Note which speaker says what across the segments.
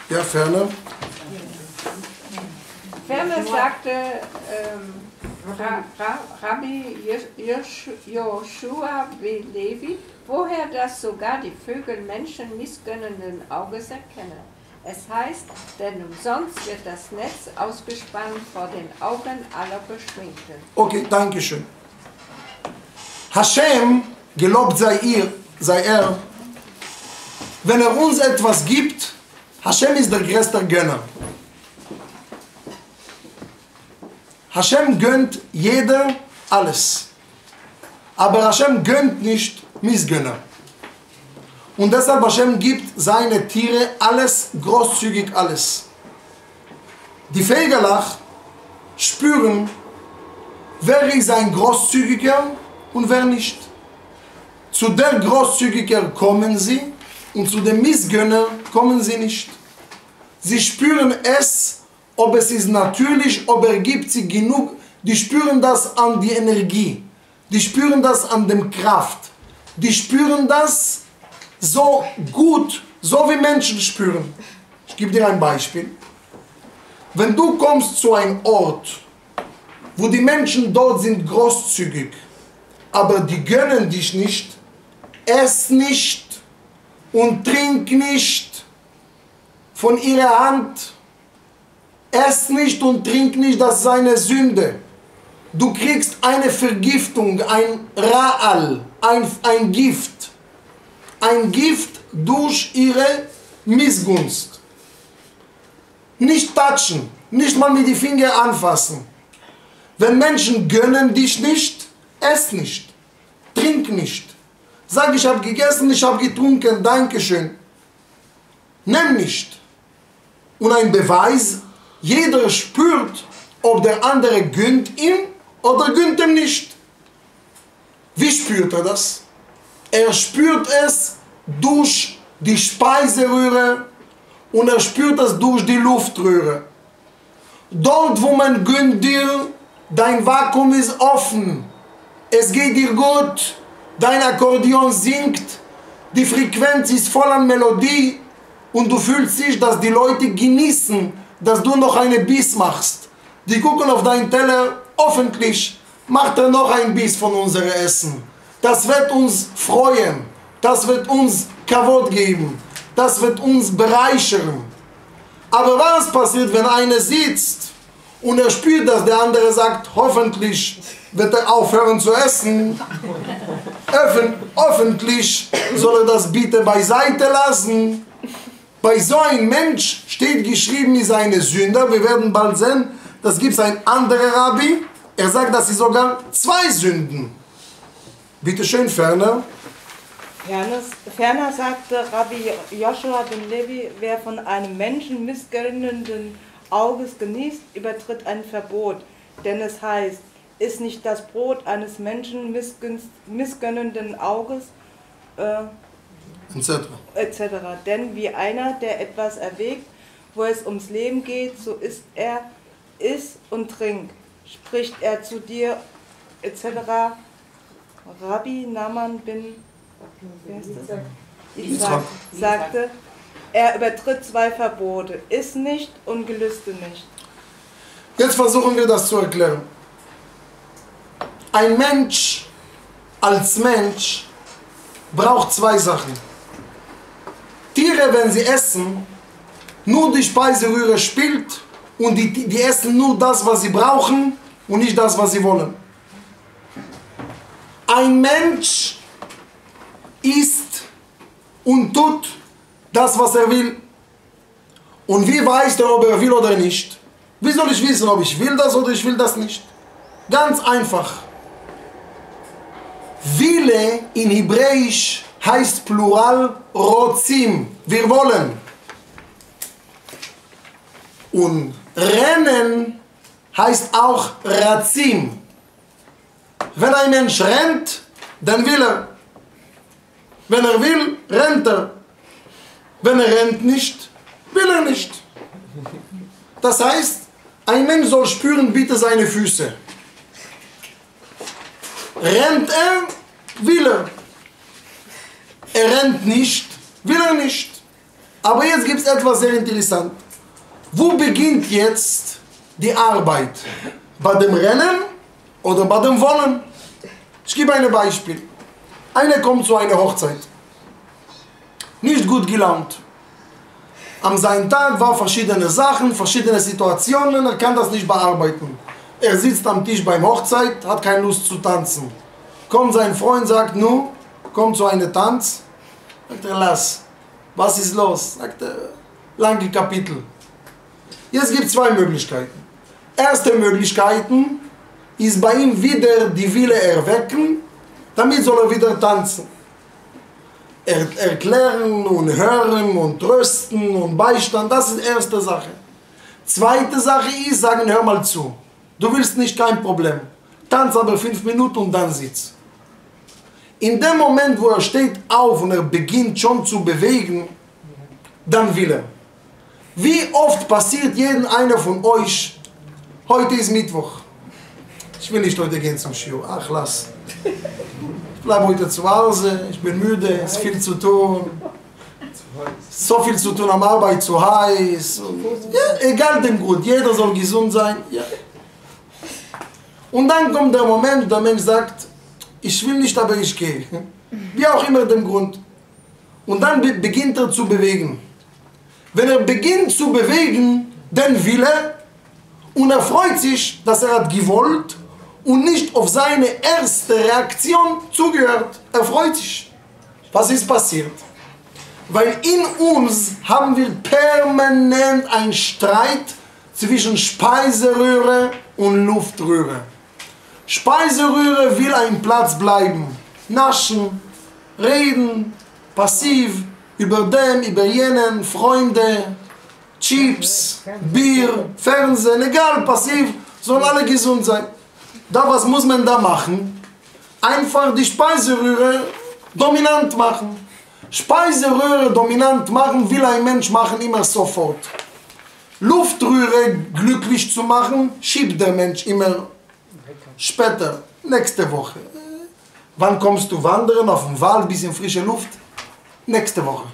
Speaker 1: Ja, ferner.
Speaker 2: Ferner sagte Rabbi Joshua B. Levi, woher das sogar die Vögel Menschen missgönnenden Auges erkennen. Es heißt, denn umsonst wird das Netz ausgespannt vor den Augen aller Beschwingten.
Speaker 1: Okay, danke schön. Hashem, gelobt sei er, wenn er uns etwas gibt, Hashem ist der größte Gönner. Hashem gönnt jeder alles. Aber Hashem gönnt nicht Missgönner. Und deshalb Hashem gibt seine Tiere alles, großzügig alles. Die Fegerlach spüren, wer ist ein Großzügiger und wer nicht. Zu der Großzügiger kommen sie und zu dem Missgönner kommen sie nicht. Sie spüren es, ob es ist natürlich, ob gibt sie genug. Die spüren das an die Energie. Die spüren das an der Kraft. Die spüren das so gut, so wie Menschen spüren. Ich gebe dir ein Beispiel. Wenn du kommst zu einem Ort, wo die Menschen dort sind großzügig, aber die gönnen dich nicht, ess nicht und trink nicht von ihrer Hand. Ess nicht und trink nicht, das ist eine Sünde. Du kriegst eine Vergiftung, ein Ra'al, ein Gift. Ein Gift durch ihre Missgunst. Nicht touchen, nicht mal mit den Fingern anfassen. Wenn Menschen gönnen dich nicht, ess nicht, trink nicht. Sag, ich habe gegessen, ich habe getrunken, Dankeschön. Nimm nicht. Und ein Beweis, jeder spürt, ob der andere gönnt ihm oder gönnt ihm nicht. Wie spürt er das? Er spürt es durch die Speiseröhre und er spürt es durch die Luftröhre. Dort, wo man gönnt dir, dein Vakuum ist offen. Es geht dir gut, dein Akkordeon singt, die Frequenz ist voll an Melodie und du fühlst dich, dass die Leute genießen, dass du noch eine Biss machst. Die gucken auf deinen Teller, hoffentlich macht er noch ein Biss von unserem Essen. Das wird uns freuen, das wird uns Kavod geben, das wird uns bereichern. Aber was passiert, wenn einer sitzt und er spürt, dass der andere sagt, hoffentlich wird er aufhören zu essen, hoffentlich soll er das bitte beiseite lassen. Bei so einem Mensch steht geschrieben, ist eine Sünde. Wir werden bald sehen, das gibt es ein anderer Rabbi. Er sagt, das sind sogar 2 Sünden. Bitte schön, ferner.
Speaker 3: Ferner sagte Rabbi Joshua ben Levi, wer von einem Menschen missgönnenden Auges genießt, übertritt ein Verbot. Denn es heißt, ist nicht das Brot eines Menschen missgönnenden Auges, etc. Denn wie einer, der etwas erwägt, wo es ums Leben geht, so ist er, iss und trink. Spricht er zu dir, etc. Rabbi Naaman bin Isaac sagte, er übertritt 2 Verbote, iss nicht und gelüste nicht.
Speaker 1: Jetzt versuchen wir das zu erklären. Ein Mensch als Mensch braucht 2 Sachen. Tiere, wenn sie essen, nur die Speiseröhre spielt und die essen nur das, was sie brauchen und nicht das, was sie wollen. Ein Mensch isst und tut das, was er will. Und wie weiß er, ob er will oder nicht? Wie soll ich wissen, ob ich will das oder ich will das nicht? Ganz einfach. Wille in Hebräisch heißt Plural Rotzim. Wir wollen. Und rennen heißt auch Ratzim. Wenn ein Mensch rennt, dann will er. Wenn er will, rennt er. Wenn er rennt nicht, will er nicht. Das heißt, ein Mensch soll spüren bitte seine Füße. Rennt er, will er. Er rennt nicht, will er nicht. Aber jetzt gibt es etwas sehr interessant. Wo beginnt jetzt die Arbeit? Bei dem Rennen oder bei dem Wollen? Ich gebe ein Beispiel. Einer kommt zu einer Hochzeit. Nicht gut gelaunt. Am seinen Tag waren verschiedene Sachen, verschiedene Situationen, er kann das nicht bearbeiten. Er sitzt am Tisch beim Hochzeit, hat keine Lust zu tanzen. Kommt sein Freund, sagt, nu, komm zu einem Tanz. Sagt er, lass. Was ist los? Sagt er, lange Kapitel. Jetzt gibt es zwei Möglichkeiten. Erste Möglichkeiten ist bei ihm wieder die Wille erwecken, damit soll er wieder tanzen. Erklären und hören und trösten und Beistand, das ist die erste Sache. Zweite Sache ist, sagen, hör mal zu. Du willst nicht, kein Problem. Tanz aber 5 Minuten und dann sitz. In dem Moment, wo er steht auf und er beginnt schon zu bewegen, dann will er. Wie oft passiert jedem einer von euch, heute ist Mittwoch. Ich will nicht heute gehen zum Shiur. Ach, lass. Ich bleibe heute zu Hause, ich bin müde, es ist viel zu tun. So viel zu tun am Arbeit, zu heiß. Ja, egal dem Grund, jeder soll gesund sein. Ja. Und dann kommt der Moment, der Mensch sagt, ich will nicht, aber ich gehe. Wie auch immer dem Grund. Und dann beginnt er zu bewegen. Wenn er beginnt zu bewegen, dann will er und er freut sich, dass er hat gewollt und nicht auf seine erste Reaktion zugehört. Er freut sich. Was ist passiert? Weil in uns haben wir permanent einen Streit zwischen Speiseröhre und Luftröhre. Speiseröhre will einen Platz bleiben. Naschen, reden, passiv, über den, über jenen, Freunde, Chips, Bier, Fernsehen, egal, passiv, sollen alle gesund sein. Da, was muss man da machen? Einfach die Speiseröhre dominant machen. Speiseröhre dominant machen will ein Mensch machen immer sofort. Luftröhre glücklich zu machen, schiebt der Mensch immer später, nächste Woche. Wann kommst du wandern auf dem Wald, bisschen frische Luft? Nächste Woche.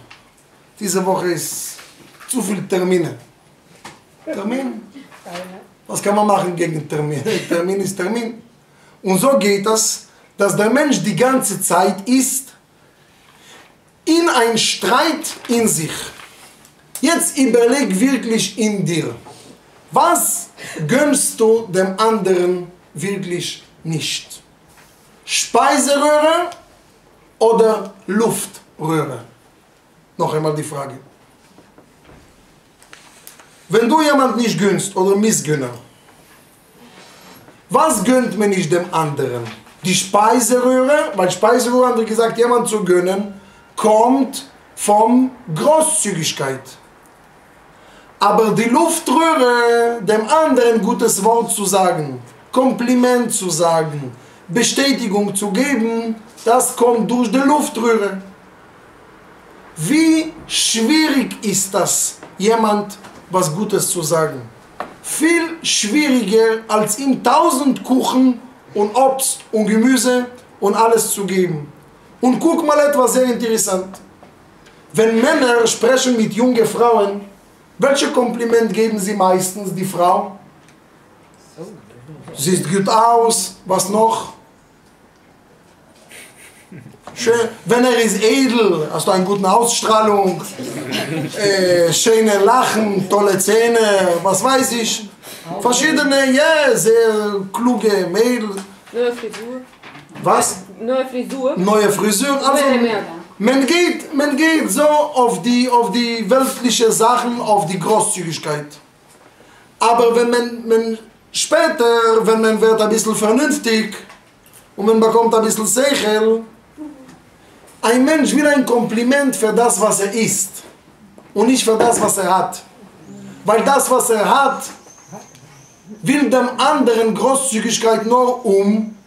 Speaker 1: Diese Woche ist zu viele Termine. Termin? Was kann man machen gegen Termin? Termin ist Termin. Und so geht das, dass der Mensch die ganze Zeit ist in ein Streit in sich. Jetzt überleg wirklich in dir. Was gönnst du dem anderen wirklich nicht? Speiseröhre oder Luftröhre? Noch einmal die Frage. Wenn du jemand nicht gönnst oder Missgönner, was gönnt man nicht dem anderen? Die Speiseröhre, weil Speiseröhre, haben wir gesagt, jemand zu gönnen, kommt von Großzügigkeit. Aber die Luftröhre, dem anderen gutes Wort zu sagen, Kompliment zu sagen, Bestätigung zu geben, das kommt durch die Luftröhre. Wie schwierig ist das, jemand was Gutes zu sagen? Viel schwieriger, als ihm 1000 Kuchen und Obst und Gemüse und alles zu geben. Und guck mal etwas sehr interessant. Wenn Männer sprechen mit jungen Frauen, welche Kompliment geben sie meistens die Frau? Siehst gut aus, was noch? Schön. Wenn er ist edel, hast du eine gute Ausstrahlung, schöne Lachen, tolle Zähne, was weiß ich. Verschiedene, ja, sehr kluge Mädels.
Speaker 4: Neue Frisur.
Speaker 1: Was?
Speaker 4: Neue Frisur.
Speaker 1: Neue Frisur. Also, man geht so auf die weltlichen Sachen, auf die Großzügigkeit. Aber wenn man später, wenn man wird ein bisschen vernünftig und man bekommt ein bisschen Sechel, ein Mensch will ein Kompliment für das, was er ist und nicht für das, was er hat. Weil das, was er hat, will dem anderen Großzügigkeit nur um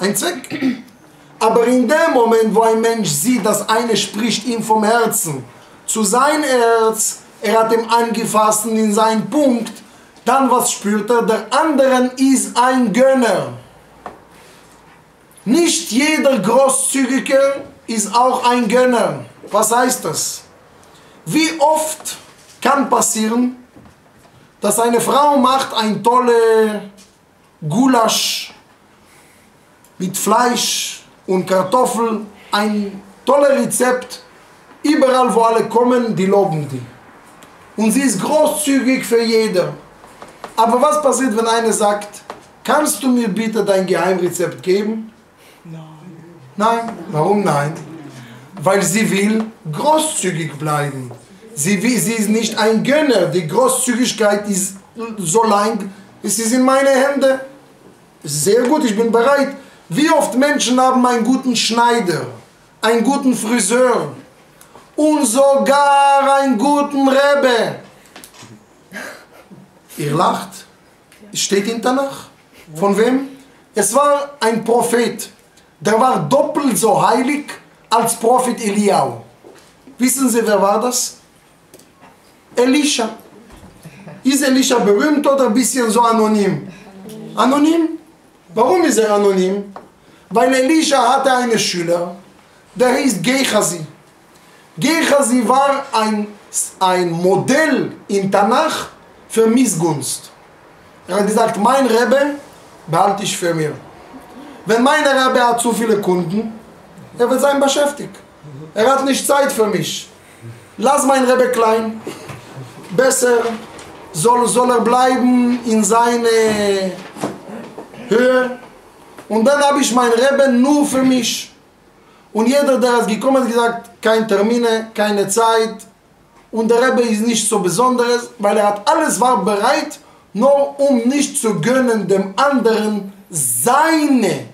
Speaker 1: einen Zweck. Aber in dem Moment, wo ein Mensch sieht, dass einer spricht ihm vom Herzen, zu sein Herz, er hat ihm angefasst in seinen Punkt, dann was spürt er? Der andere ist ein Gönner. Nicht jeder Großzügige ist auch ein Gönner. Was heißt das? Wie oft kann passieren, dass eine Frau macht ein tolle Gulasch mit Fleisch und Kartoffeln, ein tolles Rezept, überall wo alle kommen, die loben die. Und sie ist großzügig für jeder. Aber was passiert, wenn einer sagt, kannst du mir bitte dein Geheimrezept geben?
Speaker 3: Nein.
Speaker 1: Nein. Warum nein? Weil sie will großzügig bleiben. Sie ist nicht ein Gönner. Die Großzügigkeit ist so lang, es ist in meine Hände. Sehr gut, ich bin bereit. Wie oft Menschen haben einen guten Schneider, einen guten Friseur und sogar einen guten Rebbe. Ihr lacht. Es steht in Tanach. Von wem? Es war ein Prophet. Der war doppelt so heilig als Prophet Eliau. Wissen Sie, wer war das? Elisha. Ist Elisha berühmt oder ein bisschen so anonym? Anonym? Warum ist er anonym? Weil Elisha hatte einen Schüler, der hieß Gehazi. Gehazi war ein Modell in Tanach für Missgunst. Er hat gesagt, mein Rebbe behalte ich für mir. Wenn mein Rebbe hat zu viele Kunden, er wird sein beschäftigt. Er hat nicht Zeit für mich. Lass mein Rebbe klein. Besser soll er bleiben in seiner Höhe. Und dann habe ich mein Rebbe nur für mich. Und jeder, der ist gekommen, hat gesagt, keine Termine, keine Zeit. Und der Rebbe ist nicht so besonderes, weil er hat alles war bereit, nur um nicht zu gönnen dem anderen seine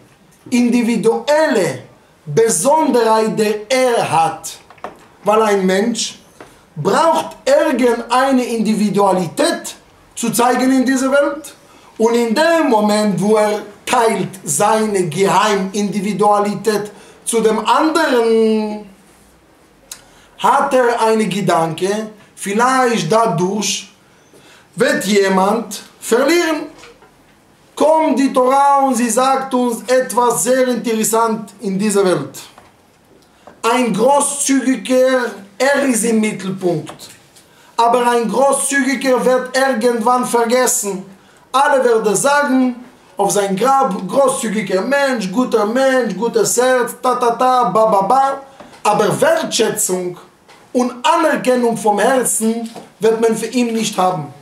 Speaker 1: individuelle Besonderheit, die er hat. Weil ein Mensch braucht irgendeine Individualität zu zeigen in dieser Welt. Und in dem Moment, wo er teilt seine Geheimindividualität zu dem anderen, hat er einen Gedanke, vielleicht dadurch wird jemand verlieren. Kommt die Torah und sie sagt uns etwas sehr interessant in dieser Welt. Ein Großzügiger, er ist im Mittelpunkt. Aber ein Großzügiger wird irgendwann vergessen. Alle werden sagen, auf sein Grab, großzügiger Mensch, gutes Herz, ta ta ta, ba ba ba. Aber Wertschätzung und Anerkennung vom Herzen wird man für ihn nicht haben.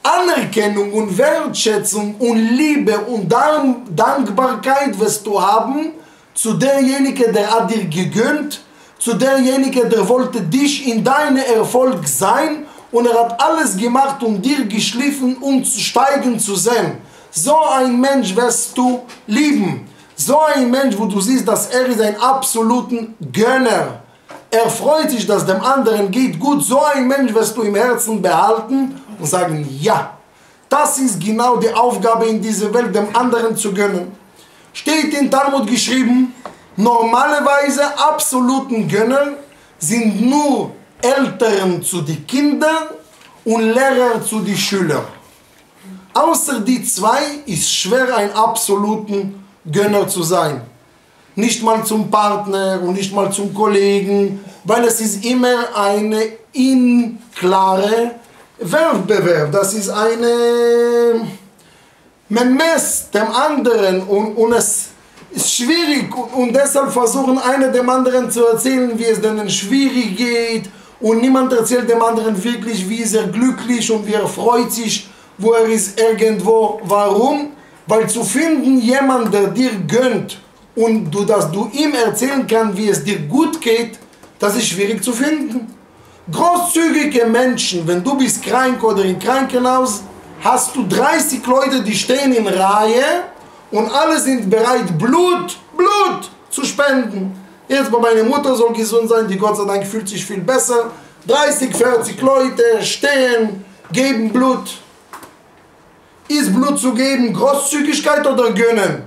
Speaker 1: Anerkennung und Wertschätzung und Liebe und Dankbarkeit wirst du haben zu derjenige, der hat dir gegönnt, zu derjenige, der wollte dich in deinem Erfolg sein und er hat alles gemacht, um dir geschliffen, um zu steigen zu sehen. So ein Mensch wirst du lieben. So ein Mensch, wo du siehst, dass er ist ein absoluter Gönner. Er freut sich, dass dem anderen geht gut. So ein Mensch wirst du im Herzen behalten und sagen, ja, das ist genau die Aufgabe in dieser Welt, dem anderen zu gönnen. Steht in Talmud geschrieben, normalerweise absoluten Gönner sind nur Eltern zu den Kindern und Lehrer zu den Schülern. Außer die zwei ist schwer, ein absoluten Gönner zu sein. Nicht mal zum Partner und nicht mal zum Kollegen, weil es ist immer eine unklare Wettbewerb. Das ist eine... Man messt dem anderen und es ist schwierig und deshalb versuchen einer dem anderen zu erzählen, wie es denen schwierig geht und niemand erzählt dem anderen wirklich, wie ist er glücklich und wie er freut sich, wo er ist irgendwo. Warum? Weil zu finden jemand, der dir gönnt und dass du ihm erzählen kannst, wie es dir gut geht, das ist schwierig zu finden. Großzügige Menschen, wenn du bist krank oder im Krankenhaus, hast du 30 Leute, die stehen in Reihe und alle sind bereit, Blut zu spenden. Jetzt bei meiner Mutter soll gesund sein, die Gott sei Dank fühlt sich viel besser. 30, 40 Leute stehen, geben Blut. Ist Blut zu geben Großzügigkeit oder Gönnen?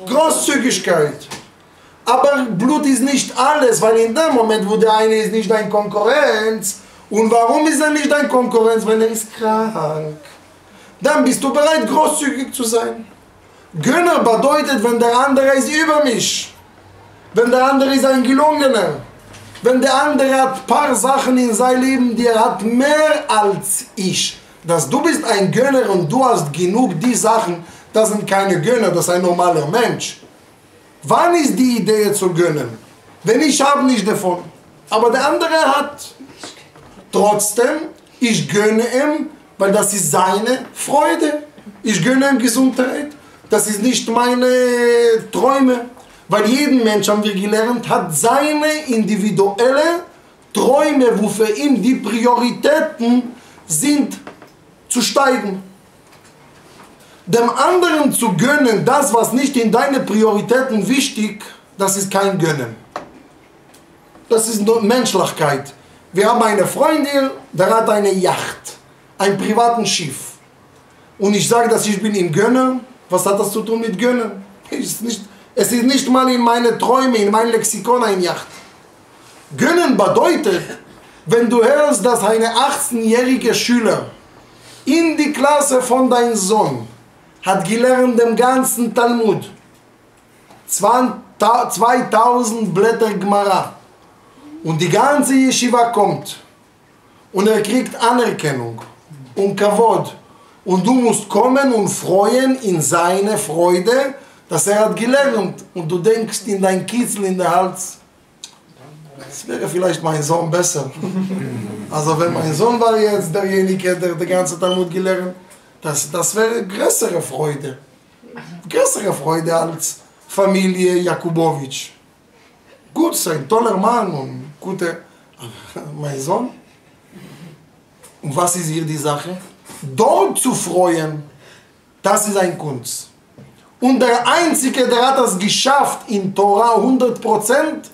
Speaker 1: Großzügigkeit. Aber Blut ist nicht alles, weil in dem Moment, wo der eine ist nicht dein Konkurrenz, und warum ist er nicht dein Konkurrenz? Weil er ist krank. Dann bist du bereit, großzügig zu sein. Gönner bedeutet, wenn der andere ist über mich. Wenn der andere ist ein Gelungener. Wenn der andere hat ein paar Sachen in seinem Leben, die er hat mehr als ich. Dass du bist ein Gönner und du hast genug, die Sachen, das sind keine Gönner, das ist ein normaler Mensch. Wann ist die Idee zu gönnen? Wenn ich habe nicht davon, aber der andere hat. Trotzdem, ich gönne ihm, weil das ist seine Freude. Ich gönne ihm Gesundheit. Das ist nicht meine Träume. Weil jeden Mensch, haben wir gelernt, hat seine individuelle Träume, wo für ihn die Prioritäten sind, zu steigen. Dem anderen zu gönnen, das, was nicht in deine Prioritäten wichtig, das ist kein Gönnen. Das ist nur Menschlichkeit. Wir haben eine Freundin, der hat eine Yacht, ein privates Schiff. Und ich sage, dass ich bin ihm Gönner. Was hat das zu tun mit Gönnen? Es ist nicht mal in meine Träume, in mein Lexikon ein Yacht. Gönnen bedeutet, wenn du hörst, dass eine 18-jährige Schüler in die Klasse von deinem Sohn hat gelernt den ganzen Talmud, 2000 Blätter Gemara, und die ganze Yeshiva kommt und er kriegt Anerkennung und Kavod und du musst kommen und freuen in seine Freude, dass er hat gelernt, und du denkst in dein Kitzel in der Hals, das wäre vielleicht mein Sohn besser. Also wenn mein Sohn war jetzt derjenige, der die ganze Talmud gelernt, das wäre größere Freude. Größere Freude als Familie Jakubowitsch. Gut sein, toller Mann und gute. Mein Sohn? Und was ist hier die Sache? Dort zu freuen, das ist ein Kunst. Und der Einzige, der hat das geschafft in Torah 100%,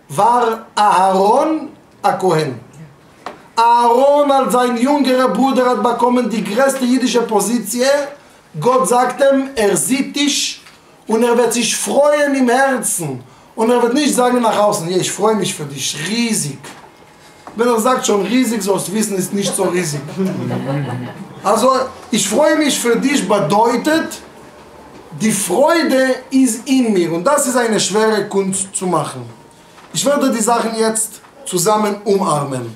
Speaker 1: war Aaron Kohen. Aaron als sein jüngerer Bruder hat bekommen die größte jüdische Position. Gott sagt ihm, er sieht dich und er wird sich freuen im Herzen. Und er wird nicht sagen nach außen, ja, ich freue mich für dich, riesig. Wenn er sagt schon riesig, sollst du wissen, ist nicht so riesig. Also, ich freue mich für dich bedeutet, die Freude ist in mir. Und das ist eine schwere Kunst zu machen. Ich werde die Sachen jetzt zusammen umarmen.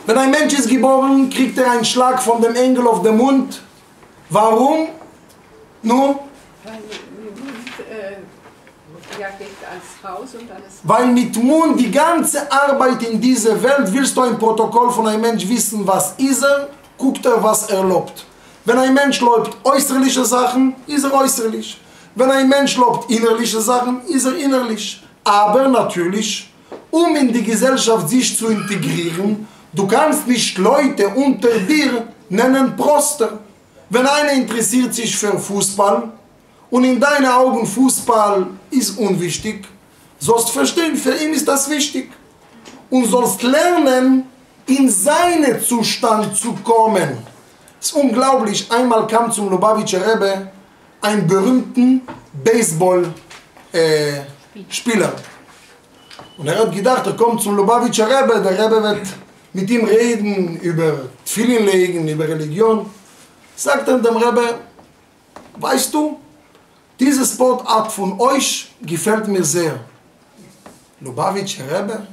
Speaker 1: Wenn ein Mensch ist geboren, kriegt er einen Schlag von dem Engel auf den Mund. Warum? Nun?
Speaker 2: Ja, geht als Haus und alles.
Speaker 1: Weil mit Mund die ganze Arbeit in dieser Welt, willst du ein Protokoll von einem Mensch wissen, was ist er, guckt er, was er lobt. Wenn ein Mensch lobt äußerliche Sachen, ist er äußerlich. Wenn ein Mensch lobt innerliche Sachen, ist er innerlich. Aber natürlich, um in die Gesellschaft sich zu integrieren, du kannst nicht Leute unter dir nennen Proster. Wenn einer interessiert sich für Fußball und in deinen Augen Fußball ist unwichtig, sollst verstehen, für ihn ist das wichtig. Und sollst lernen, in seinen Zustand zu kommen. Es ist unglaublich, einmal kam zum Lubavitcher Rebbe ein berühmter Baseball-Spieler. Und er hat gedacht, er kommt zum Lubavitcher Rebbe, der Rebbe wird mit ihm reden über Tfilin legen, über Religion. Sagt er dem Rebbe, weißt du, diese Sportart von euch gefällt mir sehr. Lubavitcher Rebbe?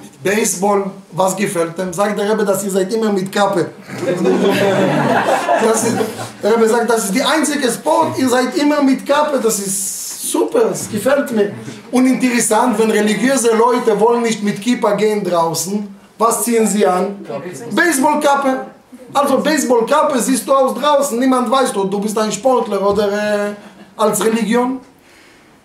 Speaker 1: Mit Baseball, was gefällt ihm? Sagt der Rebbe, dass ihr seid immer mit Kappe. Der Rebbe sagt, das ist die einzige Sport, ihr seid immer mit Kappe, das ist super, es gefällt mir. Und interessant, wenn religiöse Leute wollen nicht mit Kippa gehen draußen, was ziehen sie an? Baseballkappe. Also Baseballkappe siehst du aus draußen, niemand weiß, du bist ein Sportler oder als Religion.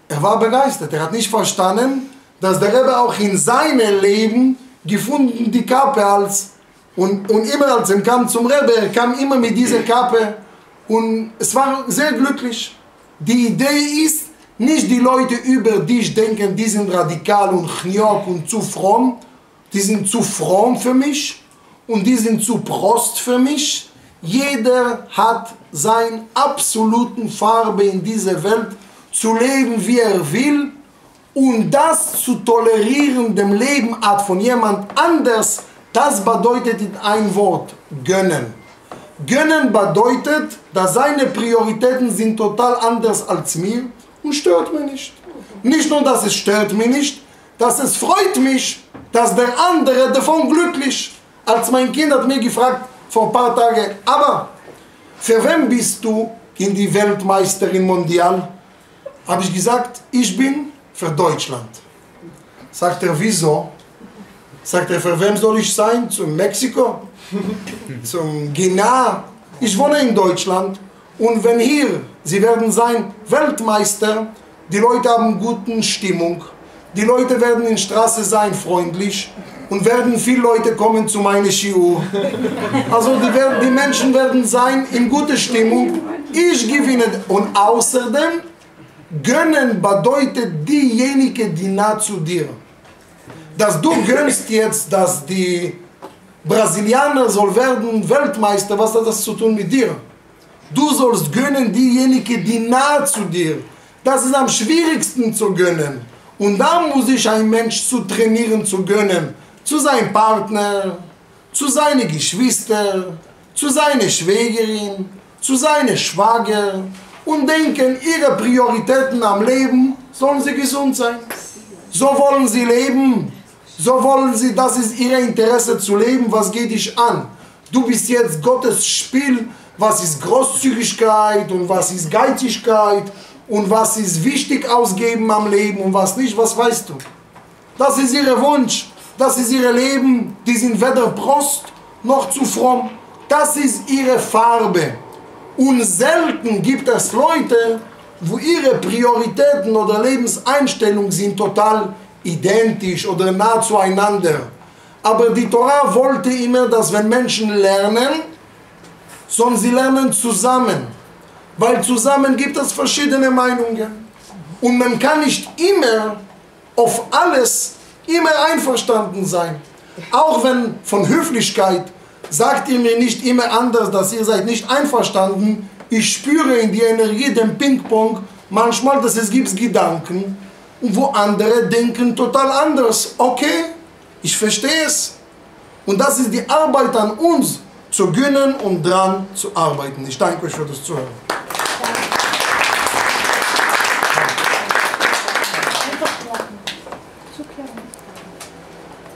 Speaker 1: Er war begeistert, er hat nicht verstanden, dass der Rebbe auch in seinem Leben gefunden die Kappe als, und immer als er kam zum Rebbe, er kam immer mit dieser Kappe und es war sehr glücklich. Die Idee ist, nicht die Leute über dich denken, die sind radikal und chniok und zu fromm, die sind zu fromm für mich und die sind zu Prost für mich. Jeder hat seine absolute Farbe in dieser Welt, zu leben wie er will und das zu tolerieren, dem Leben Art von jemand anders, das bedeutet in ein Wort, gönnen. Gönnen bedeutet, dass seine Prioritäten sind total anders als mir und stört mich nicht. Nicht nur, dass es stört mich nicht, dass es freut mich, dass der andere davon glücklich. Als mein Kind hat mir gefragt vor ein paar Tagen, aber für wen bist du in die Weltmeisterin Mondial? Habe ich gesagt, ich bin für Deutschland. Sagt er, wieso? Sagt er, für wen soll ich sein? Zum Mexiko? Zum Ghana? Ich wohne in Deutschland und wenn hier, sie werden sein Weltmeister, die Leute haben gute Stimmung, die Leute werden in der Straße sein freundlich und werden viele Leute kommen zu meiner Shiur. Also die Menschen werden sein in guter Stimmung, ich gewinne. Und außerdem, gönnen bedeutet diejenige, die nah zu dir. Dass du gönnst jetzt, dass die Brasilianer soll werden Weltmeister, was hat das zu tun mit dir? Du sollst gönnen diejenige, die nah zu dir. Das ist am schwierigsten zu gönnen. Und da muss sich ein Mensch zu trainieren, zu gönnen. Zu seinem Partner, zu seinen Geschwistern, zu seiner Schwägerin, zu seinem Schwager. Und denken, ihre Prioritäten am Leben sollen sie gesund sein. So wollen sie leben. So wollen sie, das ist ihr Interesse zu leben. Was geht dich an? Du bist jetzt Gottes Spiel. Was ist Großzügigkeit und was ist Geizigkeit und was ist wichtig ausgeben am Leben und was nicht, was weißt du? Das ist ihr Wunsch, das ist ihr Leben, die sind weder Prost noch zu fromm. Das ist ihre Farbe. Und selten gibt es Leute, wo ihre Prioritäten oder Lebenseinstellungen sind total identisch oder nah zueinander. Aber die Torah wollte immer, dass wenn Menschen lernen, sondern sie lernen zusammen. Weil zusammen gibt es verschiedene Meinungen. Und man kann nicht immer auf alles immer einverstanden sein. Auch wenn von Höflichkeit sagt ihr mir nicht immer anders, dass ihr seid nicht einverstanden. Ich spüre in die Energie, den Ping-Pong, manchmal, dass es gibt Gedanken, wo andere denken total anders. Okay, ich verstehe es. Und das ist die Arbeit an uns, zu gönnen und dran zu arbeiten. Ich danke euch für das Zuhören.